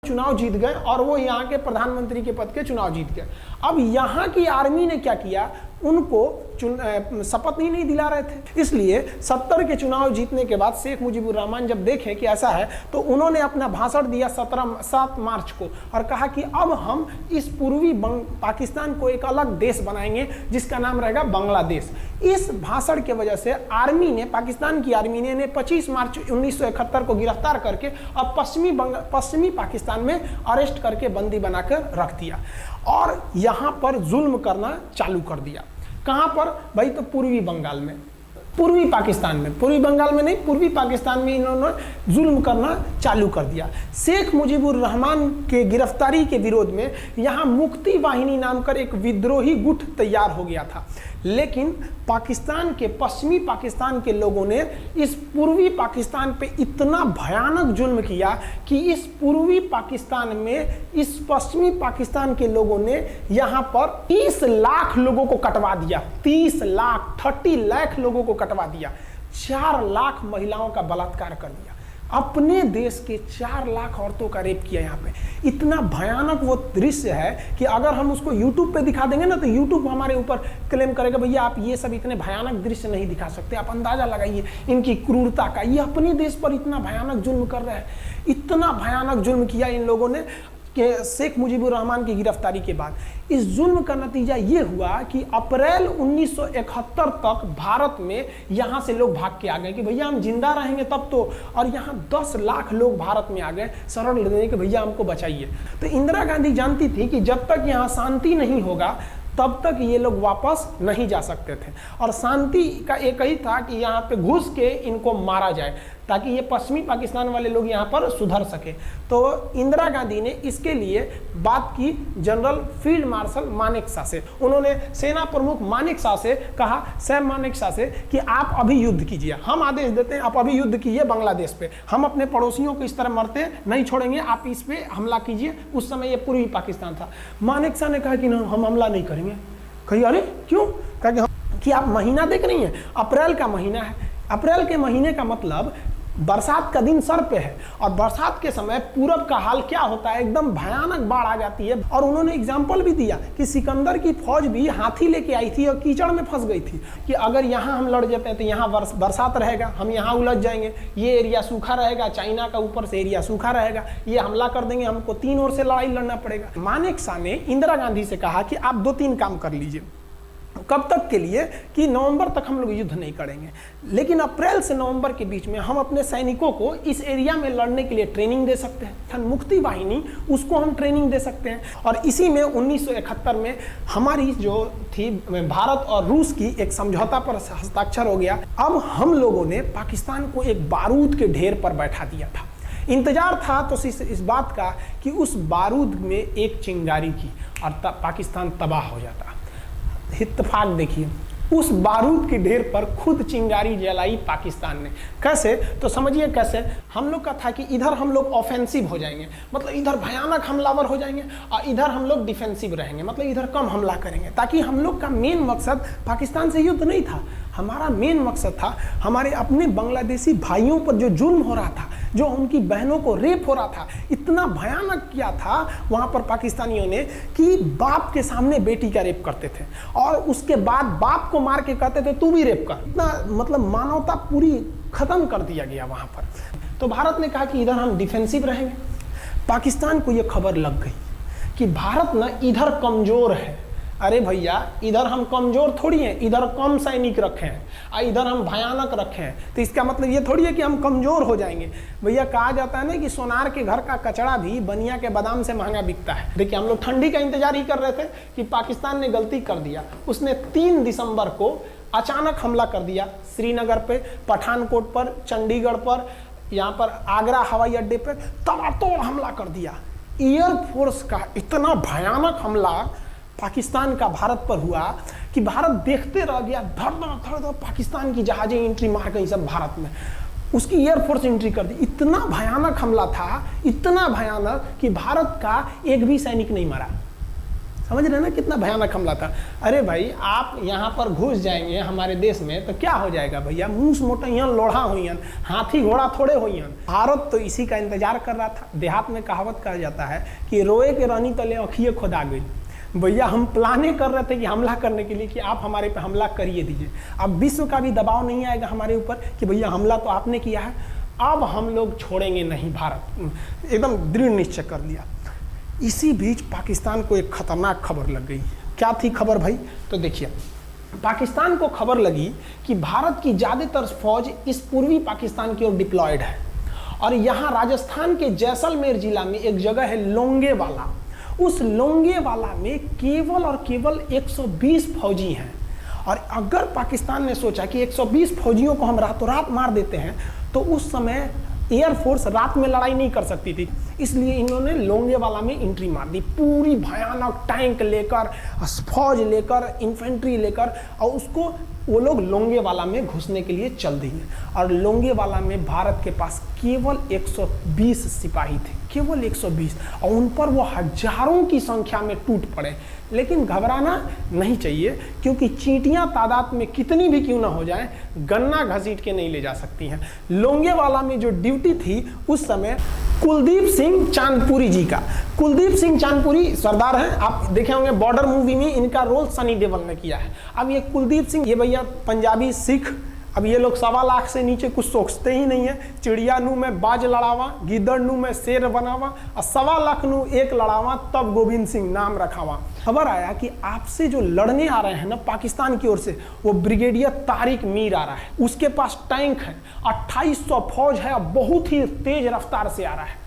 चुनाव जीत गए और वो यहाँ के प्रधानमंत्री के पद के चुनाव जीत गए। अब यहाँ की आर्मी ने क्या किया, उनको शपथ ही नहीं दिला रहे थे। इसलिए 70 के चुनाव जीतने के बाद शेख मुजीबुर रहमान जब देखे कि ऐसा है तो उन्होंने अपना भाषण दिया 7 मार्च को और कहा कि अब हम इस पूर्वी पाकिस्तान को एक अलग देश बनाएंगे जिसका नाम रहेगा बांग्लादेश। इस भाषण के वजह से आर्मी ने, पाकिस्तान की आर्मी ने 25 मार्च 1971 को गिरफ्तार करके अब पश्चिमी पाकिस्तान में अरेस्ट करके बंदी बनाकर रख दिया और यहाँ पर जुल्म करना चालू कर दिया। कहाँ पर भाई, तो पूर्वी बंगाल में, पूर्वी पाकिस्तान में, पूर्वी बंगाल में नहीं, पूर्वी पाकिस्तान में इन्होंने जुल्म करना चालू कर दिया। शेख मुजीबुर रहमान के गिरफ्तारी के विरोध में यहाँ मुक्ति वाहिनी नाम कर एक विद्रोही गुट तैयार हो गया था, लेकिन पाकिस्तान के, पश्चिमी पाकिस्तान के लोगों ने इस पूर्वी पाकिस्तान पे इतना भयानक जुल्म किया कि इस पूर्वी पाकिस्तान में, इस पश्चिमी पाकिस्तान के लोगों ने यहाँ पर 30 लाख लोगों को कटवा दिया। 30 लाख लोगों को कटवा दिया। 4 लाख महिलाओं का बलात्कार कर दिया। अपने देश के 4 लाख औरतों का रेप किया यहाँ पे। इतना भयानक वो दृश्य है कि अगर हम उसको YouTube पे दिखा देंगे ना तो YouTube हमारे ऊपर क्लेम करेगा, भैया आप ये सब इतने भयानक दृश्य नहीं दिखा सकते। आप अंदाजा लगाइए इनकी क्रूरता का। ये अपने देश पर इतना भयानक जुल्म कर रहे हैं। इतना भयानक जुल्म किया इन लोगों ने कि शेख मुजीबुर रहमान की गिरफ्तारी के बाद इस जुल्म का नतीजा ये हुआ कि अप्रैल 1971 तक भारत में यहाँ से लोग भाग के आ गए कि भैया हम जिंदा रहेंगे तब तो, और यहाँ 10 लाख लोग भारत में आ गए शरण लेने के, भैया हमको बचाइए। तो इंदिरा गांधी जानती थी कि जब तक यहाँ शांति नहीं होगा तब तक ये लोग वापस नहीं जा सकते थे, और शांति का एक ही था कि यहाँ पे घुस के इनको मारा जाए ताकि ये पश्चिमी पाकिस्तान वाले लोग यहाँ पर सुधर सके। तो इंदिरा गांधी ने इसके लिए बात की जनरल फील्ड मार्शल मानेकशॉ से। उन्होंने सेना प्रमुख मानेकशॉ से कहा, सैम मानेकशॉ से, कि आप अभी युद्ध कीजिए, हम आदेश देते हैं आप अभी युद्ध कीजिए बांग्लादेश पे, हम अपने पड़ोसियों को इस तरह मरते नहीं छोड़ेंगे, आप इस पे हमला कीजिए। उस समय ये पूर्वी पाकिस्तान था। मानेकशॉ ने कहा कि ना, हम हमला नहीं करेंगे। कही अरे क्यों? कहा कि आप महीना देख रही हैं, अप्रैल का महीना है। अप्रैल के महीने का मतलब बरसात का दिन सर पे है, और बरसात के समय पूरब का हाल क्या होता है, एकदम भयानक बाढ़ आ जाती है। और उन्होंने एग्जाम्पल भी दिया कि सिकंदर की फौज भी हाथी लेके आई थी और कीचड़ में फंस गई थी कि अगर यहाँ हम लड़ जाते हैं तो यहाँ बरसात रहेगा, हम यहाँ उलझ जाएंगे, ये एरिया सूखा रहेगा, चाइना का ऊपर से एरिया सूखा रहेगा, ये हमला कर देंगे, हमको 3 ओर से लड़ाई लड़ना पड़ेगा। मानेकशॉ ने इंदिरा गांधी से कहा कि आप 2-3 काम कर लीजिए। कब तक के लिए? कि नवंबर तक हम लोग युद्ध नहीं करेंगे, लेकिन अप्रैल से नवंबर के बीच में हम अपने सैनिकों को इस एरिया में लड़ने के लिए ट्रेनिंग दे सकते हैं। मुक्ति वाहिनी, उसको हम ट्रेनिंग दे सकते हैं। और इसी में 1971 में हमारी जो थी भारत और रूस की एक समझौता पर हस्ताक्षर हो गया। अब हम लोगों ने पाकिस्तान को एक बारूद के ढेर पर बैठा दिया था। इंतजार था तो इस बात का कि उस बारूद में एक चिंगारी की और पाकिस्तान तबाह हो जाता। इत्तेफाक देखिए, उस बारूद के ढेर पर खुद चिंगारी जलाई पाकिस्तान ने। कैसे? तो समझिए कैसे। हम लोग का था कि इधर हम लोग ऑफेंसिव हो जाएंगे, मतलब इधर भयानक हमलावर हो जाएंगे, और इधर हम लोग डिफेंसिव रहेंगे, मतलब इधर कम हमला करेंगे, ताकि हम लोग का मेन मकसद पाकिस्तान से युद्ध नहीं था। हमारा मेन मकसद था हमारे अपने बांग्लादेशी भाइयों पर जो जुल्म हो रहा था, जो उनकी बहनों को रेप हो रहा था, इतना भयानक किया था वहाँ पर पाकिस्तानियों ने कि बाप के सामने बेटी का रेप करते थे, और उसके बाद बाप को मार के कहते थे तू भी रेप कर। इतना मतलब मानवता पूरी खत्म कर दिया गया वहाँ पर। तो भारत ने कहा कि इधर हम डिफेंसिव रहेंगे। पाकिस्तान को ये खबर लग गई कि भारत ना इधर कमज़ोर है। अरे भैया, इधर हम कमज़ोर थोड़ी हैं, इधर कम सैनिक रखे हैं और इधर हम भयानक रखे हैं, तो इसका मतलब ये थोड़ी है कि हम कमज़ोर हो जाएंगे। भैया, कहा जाता है ना कि सोनार के घर का कचड़ा भी बनिया के बादाम से महंगा बिकता है। देखिए, हम लोग ठंडी का इंतजार ही कर रहे थे कि पाकिस्तान ने गलती कर दिया। उसने 3 दिसंबर को अचानक हमला कर दिया श्रीनगर पे, पठानकोट पर, चंडीगढ़ पर, यहाँ पर आगरा हवाई अड्डे पर तबातोड़ हमला कर दिया। एयरफोर्स का इतना भयानक हमला पाकिस्तान का भारत पर हुआ कि भारत देखते रह गया। धड़ धड़ पाकिस्तान की जहाजें एंट्री मार गई सब भारत में, उसकी एयरफोर्स एंट्री कर दी। इतना भयानक हमला था, इतना भयानक कि भारत का एक भी सैनिक नहीं मरा। समझ रहे ना कितना भयानक हमला था। अरे भाई आप यहाँ पर घुस जाएंगे हमारे देश में तो क्या हो जाएगा भैया, मूस मोटइयन लोढ़ा होइयन, हाथी घोड़ा थोड़े होइयन। भारत तो इसी का इंतजार कर रहा था। देहात में कहावत कहा जाता है कि रोए के रानी तले अखिए खुदा गई। भैया हम प्लाने कर रहे थे कि हमला करने के लिए कि आप हमारे पे हमला करिए दीजिए। अब विश्व का भी दबाव नहीं आएगा हमारे ऊपर कि भैया हमला तो आपने किया है, अब हम लोग छोड़ेंगे नहीं। भारत एकदम दृढ़ निश्चय कर लिया। इसी बीच पाकिस्तान को एक खतरनाक खबर लग गई। क्या थी खबर भाई? तो देखिए, पाकिस्तान को खबर लगी कि भारत की ज़्यादातर फौज इस पूर्वी पाकिस्तान की ओर डिप्लॉयड है और यहाँ राजस्थान के जैसलमेर जिला में एक जगह है लोंगेवाला। उस लोंगेवाला में केवल और केवल 120 फौजी हैं। और अगर पाकिस्तान ने सोचा कि 120 फौजियों को हम रातों रात मार देते हैं तो उस समय एयरफोर्स रात में लड़ाई नहीं कर सकती थी, इसलिए इन्होंने लोंगेवाला में एंट्री मार दी। पूरी भयानक टैंक लेकर, फौज लेकर, इन्फेंट्री लेकर, और उसको वो लोग लोंगेवाला में घुसने के लिए चल दिए। और लोंगेवाला में भारत के पास केवल 120 सिपाही थे, केवल 120, और उन पर वो हजारों की संख्या में टूट पड़े। लेकिन घबराना नहीं चाहिए, क्योंकि चींटियां तादाद में कितनी भी क्यों ना हो जाएं, गन्ना घसीट के नहीं ले जा सकती हैं। लोंगेवाला में जो ड्यूटी थी उस समय कुलदीप सिंह चांदपुरी जी का। कुलदीप सिंह चांदपुरी सरदार हैं, आप देखे होंगे बॉर्डर मूवी में इनका रोल सनी देओल ने किया है। अब ये कुलदीप सिंह, ये भैया पंजाबी सिख, अब ये लोग 1.25 लाख से नीचे कुछ सोचते ही नहीं है। चिड़िया नू में बाज लड़ावा, गिदड़ नू में शेर बनावा, और 1.25 लाख नू एक लड़ावा, तब गोविंद सिंह नाम रखावा। खबर आया कि आपसे जो लड़ने आ रहे हैं ना पाकिस्तान की ओर से, वो ब्रिगेडियर तारिक मीर आ रहा है। उसके पास टैंक है, 2800 फौज है, बहुत ही तेज रफ्तार से आ रहा है।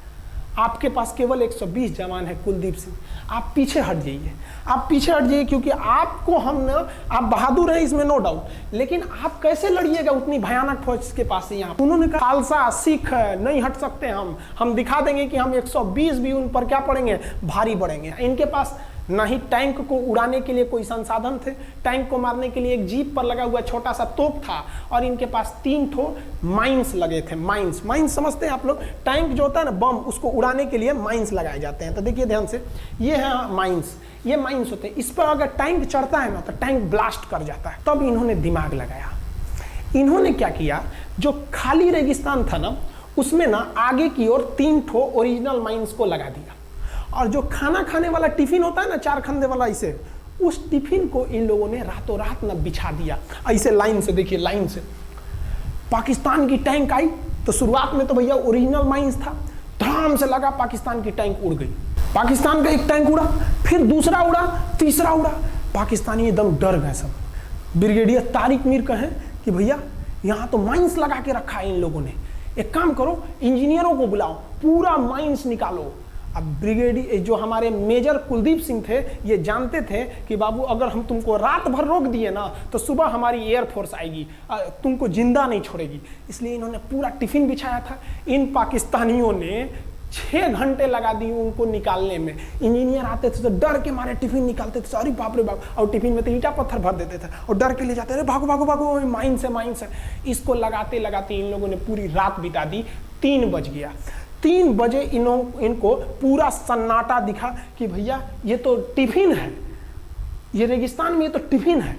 आपके पास केवल 120 जवान है कुलदीप सिंह, आप पीछे हट जाइए, आप पीछे हट जाइए, क्योंकि आपको हम ना, आप बहादुर हैं इसमें नो डाउट, लेकिन आप कैसे लड़िएगा उतनी भयानक फौज के पास यहाँ। उन्होंने कहा खालसा सिख नहीं हट सकते, हम दिखा देंगे कि हम 120 भी उन पर क्या पड़ेंगे, भारी पड़ेंगे। इनके पास ना ही टैंक को उड़ाने के लिए कोई संसाधन थे, टैंक को मारने के लिए एक जीप पर लगा हुआ छोटा सा तोप था, और इनके पास 3 ठो माइंस लगे थे। माइंस समझते हैं आप लोग? टैंक जो होता है ना बम, उसको उड़ाने के लिए माइंस लगाए जाते हैं। तो देखिए ध्यान से, ये है माइंस, ये माइंस होते हैं। इस पर अगर टैंक चढ़ता है ना तो टैंक ब्लास्ट कर जाता है। तब इन्होंने दिमाग लगाया। इन्होंने क्या किया, जो खाली रेगिस्तान था ना उसमें ना आगे की ओर 3 ठो ओरिजिनल माइंस को लगा दिया, और जो खाना खाने वाला टिफिन होता है ना 4 खंदे वाला, इसे, उस टिफिन को इन लोगों ने रातों रात ना बिछा दिया ऐसे लाइन से। देखिए लाइन से पाकिस्तान की टैंक आई तो शुरुआत में तो भैया ओरिजिनल माइंस था, धड़ाम से लगा, पाकिस्तान की टैंक उड़ गई। पाकिस्तान का एक टैंक उड़ा, फिर दूसरा उड़ा, तीसरा उड़ा, पाकिस्तानी एकदम डर गए सब। ब्रिगेडियर तारिक मीर कहें कि भैया यहाँ तो माइंस लगा के रखा है इन लोगों ने, एक काम करो इंजीनियरों को बुलाओ, पूरा माइंस निकालो। अब ब्रिगेडियर जो हमारे मेजर कुलदीप सिंह थे, ये जानते थे कि बाबू अगर हम तुमको रात भर रोक दिए ना तो सुबह हमारी एयरफोर्स आएगी, तुमको जिंदा नहीं छोड़ेगी। इसलिए इन्होंने पूरा टिफिन बिछाया था। इन पाकिस्तानियों ने 6 घंटे लगा दिए उनको निकालने में। इंजीनियर आते थे तो डर के मारे टिफिन निकालते थे, अरे बाप रे बाप, और टिफिन में तो ईंटा पत्थर भर देते थे और डर के ले जाते, अरे भागो भागो भागो, माइंस है। इसको लगाते लगाते इन लोगों ने पूरी रात बिता दी। 3 बज गया। 3 बजे इनको पूरा सन्नाटा दिखा कि भैया ये तो टिफिन है, ये रेगिस्तान में ये तो टिफिन है।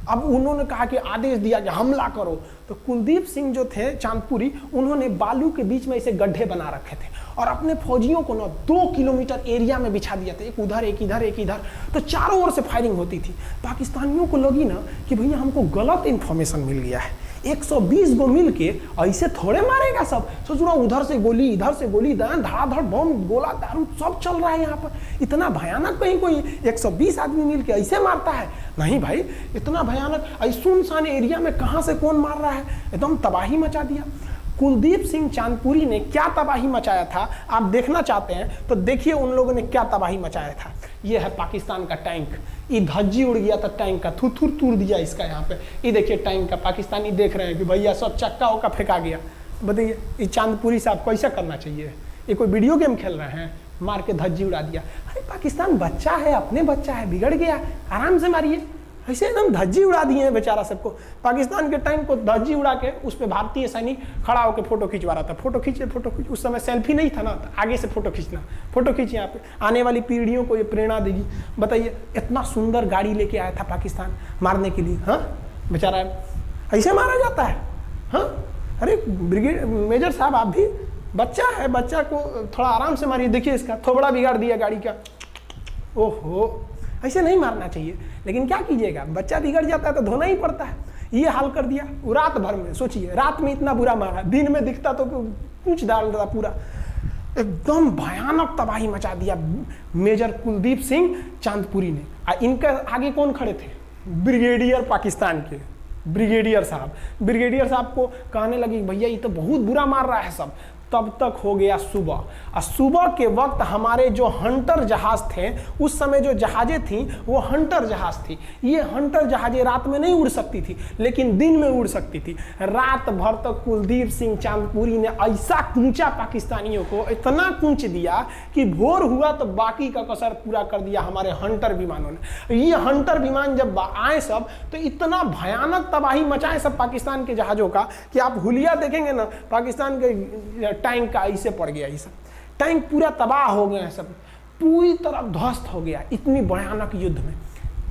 अब उन्होंने कहा कि आदेश दिया कि हमला करो। तो कुलदीप सिंह जो थे चांदपुरी, उन्होंने बालू के बीच में ऐसे गड्ढे बना रखे थे और अपने फौजियों को ना 2 किलोमीटर एरिया में बिछा दिया था, एक उधर एक इधर एक इधर। तो चारों ओर से फायरिंग होती थी। पाकिस्तानियों को लगी ना कि भैया हमको गलत इंफॉर्मेशन मिल गया है, 120 गो मिल के ऐसे थोड़े मारेगा सब। सोच रहा उधर से गोली इधर से गोली, धड़ाधड़ बम गोला दारू सब चल रहा है यहाँ पर, इतना भयानक कहीं कोई 120 आदमी मिल के ऐसे मारता है? नहीं भाई, इतना भयानक सुनसान एरिया में कहाँ से कौन मार रहा है, एकदम तबाही मचा दिया। कुलदीप सिंह चांदपुरी ने क्या तबाही मचाया था आप देखना चाहते हैं तो देखिए उन लोगों ने क्या तबाही मचाया था। ये है पाकिस्तान का टैंक, ये धज्जी उड़ गया था टैंक का, थुथुर तूर दिया इसका यहाँ पे। ये देखिए टैंक का, पाकिस्तानी देख रहे हैं कि भैया सब चक्का उक्का फेंका गया। बताइए ये चांदपुरी साहब कैसा करना चाहिए? ये कोई वीडियो गेम खेल रहे हैं, मार के धज्जी उड़ा दिया। अरे पाकिस्तान बच्चा है, अपने बच्चा है, बिगड़ गया, आराम से मारिए। ऐसे एकदम धज्जी उड़ा दिए हैं बेचारा सबको। पाकिस्तान के टैंक को धज्जी उड़ा के उस पर भारतीय सैनिक खड़ा होकर फोटो खिंचवा रहा था। फोटो खींच, उस समय सेल्फी नहीं था ना, तो आगे से फोटो खींचना, फोटो खींच, यहाँ पे आने वाली पीढ़ियों को ये प्रेरणा देगी। बताइए, इतना सुंदर गाड़ी लेके आया था पाकिस्तान मारने के लिए, हाँ बेचारा ऐसे मारा जाता है, हाँ। अरे ब्रिगेड मेजर साहब, आप भी बच्चा है, बच्चा को थोड़ा आराम से मारिए। देखिए इसका थोबड़ा बिगाड़ दिया गाड़ी का, ओहो, ऐसे नहीं मारना चाहिए। लेकिन क्या कीजिएगा, बच्चा बिगड़ जाता है तो धोना ही पड़ता है। ये हाल कर दिया रात भर में। सोचिए, रात में इतना बुरा मारा, दिन में दिखता तो कुछ डाल रहा, पूरा एकदम भयानक तबाही मचा दिया मेजर कुलदीप सिंह चांदपुरी ने। इनके आगे कौन खड़े थे? ब्रिगेडियर पाकिस्तान के ब्रिगेडियर साहब को कहने लगी भैया ये तो बहुत बुरा मार रहा है सब। तब तक हो गया सुबह, और सुबह के वक्त हमारे जो हंटर जहाज थे, उस समय जो जहाजें थी वो हंटर जहाज थी। ये हंटर जहाजें रात में नहीं उड़ सकती थी, लेकिन दिन में उड़ सकती थी। रात भर तक कुलदीप सिंह चांदपुरी ने ऐसा कूचा पाकिस्तानियों को, इतना कूच दिया कि भोर हुआ तो बाकी का कसर पूरा कर दिया हमारे हंटर विमानों ने। ये हंटर विमान जब आए सब, तो इतना भयानक तबाही मचाए सब पाकिस्तान के जहाजों का कि आप हुलिया देखेंगे ना, पाकिस्तान के टैंक का ऐसे पड़ गया। ये सब टैंक पूरा तबाह हो गया, सब पूरी तरह ध्वस्त हो गया इतनी भयानक युद्ध में।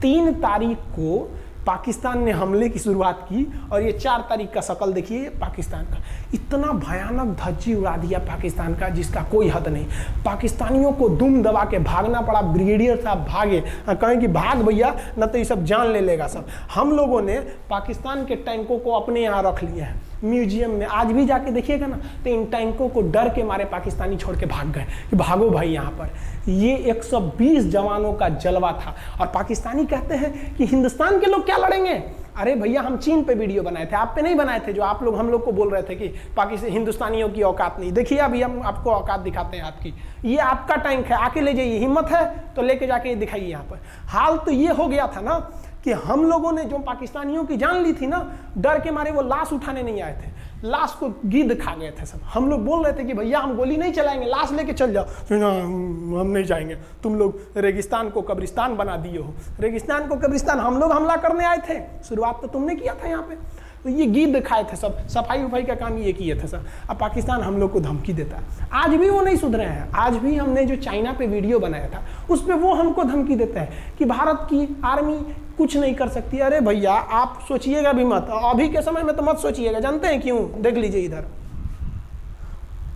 3 तारीख को पाकिस्तान ने हमले की शुरुआत की, और ये 4 तारीख का शकल देखिए पाकिस्तान का। इतना भयानक धज्जी उड़ा दिया पाकिस्तान का जिसका कोई हद नहीं। पाकिस्तानियों को दुम दबा के भागना पड़ा। ब्रिगेडियर साहब भागे, कहें कि भाग भैया, न तो ये सब जान ले लेगा सब। हम लोगों ने पाकिस्तान के टैंकों को अपने यहाँ रख लिया है म्यूजियम में। आज भी जाके देखिएगा ना, तो इन टैंकों को डर के मारे पाकिस्तानी छोड़ के भाग गए कि भागो भाई यहाँ पर। ये 120 जवानों का जलवा था। और पाकिस्तानी कहते हैं कि हिंदुस्तान के लोग क्या लड़ेंगे। अरे भैया, हम चीन पे वीडियो बनाए थे, आप पे नहीं बनाए थे, जो आप लोग हम लोग को बोल रहे थे कि पाकिस्तान हिंदुस्तानियों की औकात नहीं। देखिए अभी हम आपको औकात दिखाते हैं आपकी। ये आपका टैंक है, आके ले जाइए, हिम्मत है तो लेके जाके दिखाइए यहाँ पर। हाल तो ये हो गया था ना कि हम लोगों ने जो पाकिस्तानियों की जान ली थी ना, डर के मारे वो लाश उठाने नहीं आए थे, लाश को गिद्ध खा गए थे सब। हम लोग बोल रहे थे कि भैया हम गोली नहीं चलाएंगे, लाश लेके चल जाओ। हम नहीं जाएंगे, तुम लोग रेगिस्तान को कब्रिस्तान बना दिए हो। रेगिस्तान को कब्रिस्तान हम लोग हमला करने आए थे, शुरुआत तो तुमने किया था यहाँ पे। तो ये गिद्ध खाए थे सब, सफाई उफाई का काम ये किए थे सब। अब पाकिस्तान हम लोग को धमकी देता है। आज भी वो नहीं सुधरे हैं। आज भी हमने जो चाइना पे वीडियो बनाया था, उस पर वो हमको धमकी देता है कि भारत की आर्मी कुछ नहीं कर सकती। अरे भैया, आप सोचिएगा भी मत, अभी के समय में तो मत सोचिएगा। जानते हैं क्यों? देख लीजिए इधर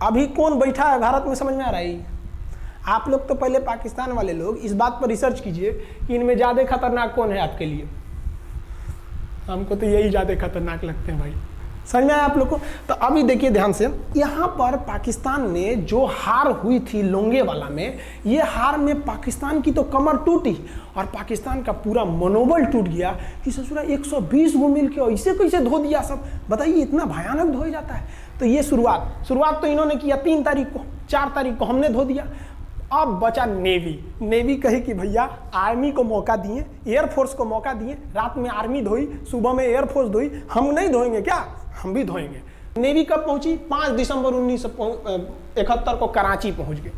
अभी कौन बैठा है भारत में, समझ में आ रहा है? आप लोग तो पहले पाकिस्तान वाले लोग इस बात पर रिसर्च कीजिए कि इनमें ज़्यादा खतरनाक कौन है आपके लिए। हमको तो यही ज़्यादा खतरनाक लगते हैं भाई, समझ में आया आप लोग को? तो अभी देखिए ध्यान से, यहाँ पर पाकिस्तान ने जो हार हुई थी लोंगेवाला में, ये हार में पाकिस्तान की तो कमर टूटी और पाकिस्तान का पूरा मनोबल टूट गया कि ससुरा 120 गो मिल के ऐसे कैसे धो दिया सब। बताइए, इतना भयानक धोया जाता है। तो ये शुरुआत तो इन्होंने किया 3 तारीख को, 4 तारीख को हमने धो दिया। अब बचा नेवी कही कि भैया आर्मी को मौका दिए, एयरफोर्स को मौका दिए। रात में आर्मी धोई, सुबह में एयरफोर्स धोई, हम नहीं धोएंगे क्या? हम भी धोएंगे। नेवी कब पहुंची? 5 दिसंबर 1971 को कराची पहुंच गई।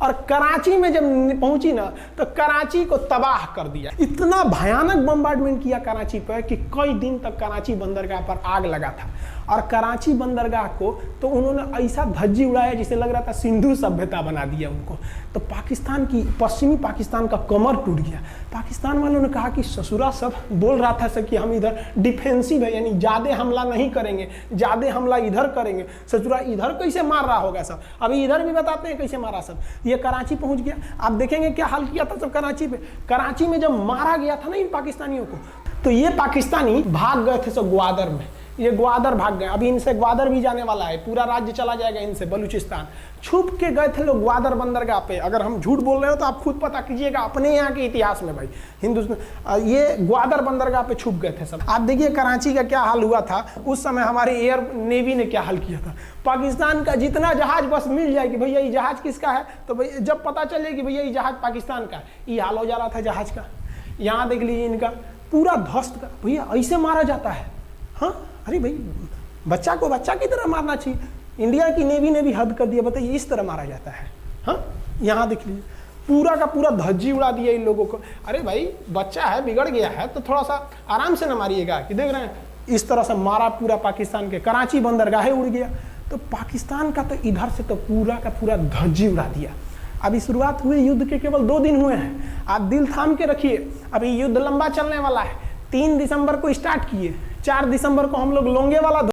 और कराची में जब पहुंची ना, तो कराची को तबाह कर दिया। इतना भयानक बम्बार्डमेंट किया कराची पर कि कई दिन तक कराची बंदरगाह पर आग लगा था। और कराची बंदरगाह को तो उन्होंने ऐसा धज्जी उड़ाया जिसे लग रहा था सिंधु सभ्यता बना दिया उनको। तो पाकिस्तान की, पश्चिमी पाकिस्तान का कमर टूट गया। पाकिस्तान वालों ने कहा कि ससुरा सब बोल रहा था कि हम इधर डिफेंसिव है, यानी ज़्यादा हमला नहीं करेंगे, ज़्यादा हमला इधर करेंगे। ससुरा इधर कैसे मार रहा होगा सब, अभी इधर भी बताते हैं कैसे मारा सब। ये कराची पहुंच गया। आप देखेंगे क्या हाल किया था सब कराची पे। कराची में जब मारा गया था ना इन पाकिस्तानियों को, तो ये पाकिस्तानी भाग गए थे सब ग्वादर में। ये ग्वादर भाग गए। अभी इनसे ग्वादर भी जाने वाला है, पूरा राज्य चला जाएगा इनसे, बलूचिस्तान। छुप के गए थे लोग ग्वादर बंदरगाह पे। अगर हम झूठ बोल रहे हो तो आप खुद पता कीजिएगा अपने यहाँ के इतिहास में भाई। हिंदुस्तान ये ग्वादर बंदरगाह पे छुप गए थे सब। आप देखिए कराची का क्या हाल हुआ था उस समय। हमारे एयर नेवी ने क्या हाल किया था। पाकिस्तान का जितना जहाज बस मिल जाए कि भैया ये जहाज किसका है, तो भैया जब पता चले कि भैया ये जहाज पाकिस्तान का, ये हाल हो जा रहा था जहाज का। यहाँ देख लीजिए इनका पूरा ध्वस्त का। भैया ऐसे मारा जाता है? हाँ, अरे भाई, बच्चा को बच्चा की तरह मारना चाहिए। इंडिया की नेवी ने भी हद कर दिया। बताइए, इस तरह मारा जाता है। हाँ, यहाँ देख लीजिए, पूरा का पूरा धज्जी उड़ा दिया इन लोगों को। अरे भाई बच्चा है, बिगड़ गया है तो थोड़ा सा आराम से न मारिएगा, कि देख रहे हैं इस तरह से मारा पूरा पाकिस्तान के, कराची बंदरगाह उड़ गया। तो पाकिस्तान का तो इधर से तो पूरा का पूरा धज्जी उड़ा दिया। अभी शुरुआत हुई युद्ध के केवल 2 दिन हुए हैं, आप दिल थाम के रखिए, अभी युद्ध लंबा चलने वाला है। 3 दिसंबर को स्टार्ट किए, 4 दिसंबर को हम लोग लोंगे वाला